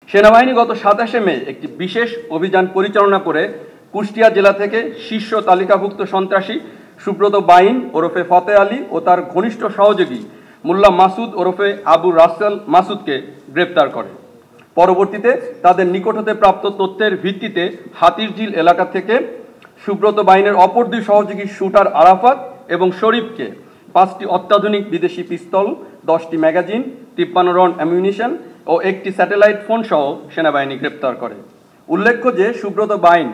সেনাবাহিনী গত 27 মে একটি বিশেষ অভিযান পরিচালনা করে কুষ্টিয়া জেলা থেকে শীর্ষ তালিকাভুক্ত সন্ত্রাসী সুব্রত বাইন ওরফে ফতে আলী ও তার ঘনিষ্ঠ সহযোগী মোল্লা মাসুদ ওরফে আবু রাসেল মাসুদকে গ্রেপ্তার করে। পরবর্তীতে তাদের নিকট হতে প্রাপ্ত তথ্যের ভিত্তিতে হাতিরঝিল এলাকা থেকে সুব্রত বাইনের অপর দুই সহযোগী শুটার আরাফাত এবং শরীফকে 5টি অত্যাধুনিক বিদেশি পিস্তল, 10টি ম্যাগাজিন, 53 রাউন্ড অ্যামিউনিশন ও একটি স্যাটেলাইট ফোন সহ সেনাবাহিনী গ্রেপ্তার করে। উল্লেখ্য যে সুব্রত বাইন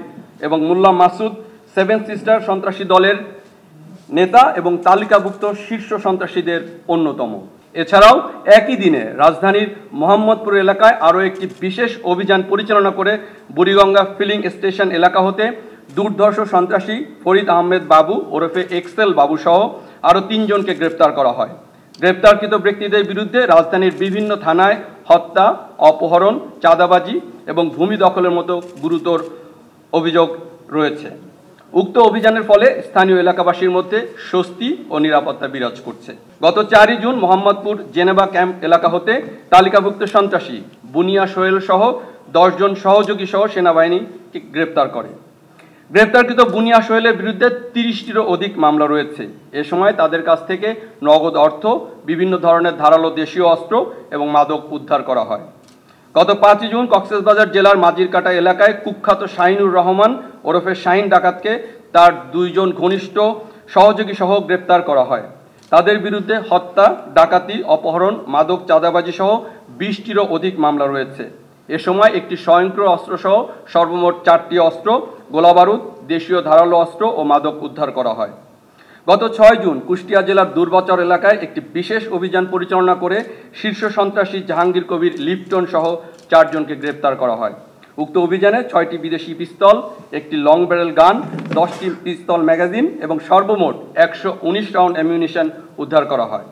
এবং মোল্লা মাসুদ 7 সিস্টার সন্ত্রাসী দলের নেতা এবং তালিকাভুক্ত শীর্ষ সন্ত্রাসীদের অন্যতম। এছাড়াও একই দিনে রাজধানীর মোহাম্মদপুর এলাকায় আরও একটি বিশেষ অভিযান পরিচালনা করে বুড়িগঙ্গা ফিলিং স্টেশন এলাকা হতে দুর্ধর্ষ সন্ত্রাসী ফরিদ আহমেদ বাবু ওরফে এক্সেল বাবু সহ আরও 3 জনকে গ্রেপ্তার করা হয়। গ্রেপ্তারকৃত ব্যক্তিদের বিরুদ্ধে রাজধানীর বিভিন্ন থানায় হত্যা, অপহরণ, চাঁদাবাজি এবং ভূমি দখলের মতো গুরুতর অভিযোগ রয়েছে। উক্ত অভিযানের ফলে স্থানীয় এলাকাবাসীর মধ্যে স্বস্তি ও নিরাপত্তা বিরাজ করছে। গত 4 জুন মোহাম্মদপুর জেনেভা ক্যাম্প এলাকা হতে তালিকাভুক্ত সন্ত্রাসী বুনিয়া সোহেল সহ 10 জন সহযোগী সহ সেনাবাহিনীকে গ্রেপ্তার করে। গ্রেপ্তারকৃত বুনিয়া সোহেলের বিরুদ্ধে 30টিরও অধিক মামলা রয়েছে। এ সময় তাদের কাছ থেকে নগদ অর্থ, বিভিন্ন ধরনের ধারালো দেশীয় অস্ত্র এবং মাদক উদ্ধার করা হয়। গত 5 জুন কক্সবাজার জেলার মাঝিরকাটা এলাকায় কুখ্যাত শাহিনুর রহমান ওরফে শাহিন ডাকাতকে তার 2 জন ঘনিষ্ঠ সহযোগী সহ গ্রেপ্তার করা হয়। তাদের বিরুদ্ধে হত্যা, ডাকাতি, অপহরণ, মাদক, চাঁদাবাজি সহ 20টিরও অধিক মামলা রয়েছে। এ সময় একটি স্বয়ংক্রিয় অস্ত্রসহ সর্বমোট 4টি অস্ত্র, গোলাবারুদ, দেশীয় ধারালো অস্ত্র ও মাদক উদ্ধার করা হয়। গত 6 জুন কুষ্টিয়া জেলার দুর্বাচর এলাকায় একটি বিশেষ অভিযান পরিচালনা করে শীর্ষ সন্ত্রাসী জাহাঙ্গীর কবির লিপটন সহ 4 জনকে গ্রেপ্তার করা হয়। উক্ত অভিযানে 6টি বিদেশি পিস্তল, একটি লং ব্যারেল গান, 10টি পিস্তল ম্যাগাজিন এবং সর্বমোট 119 রাউন্ড অ্যামিউনিশন উদ্ধার করা হয়।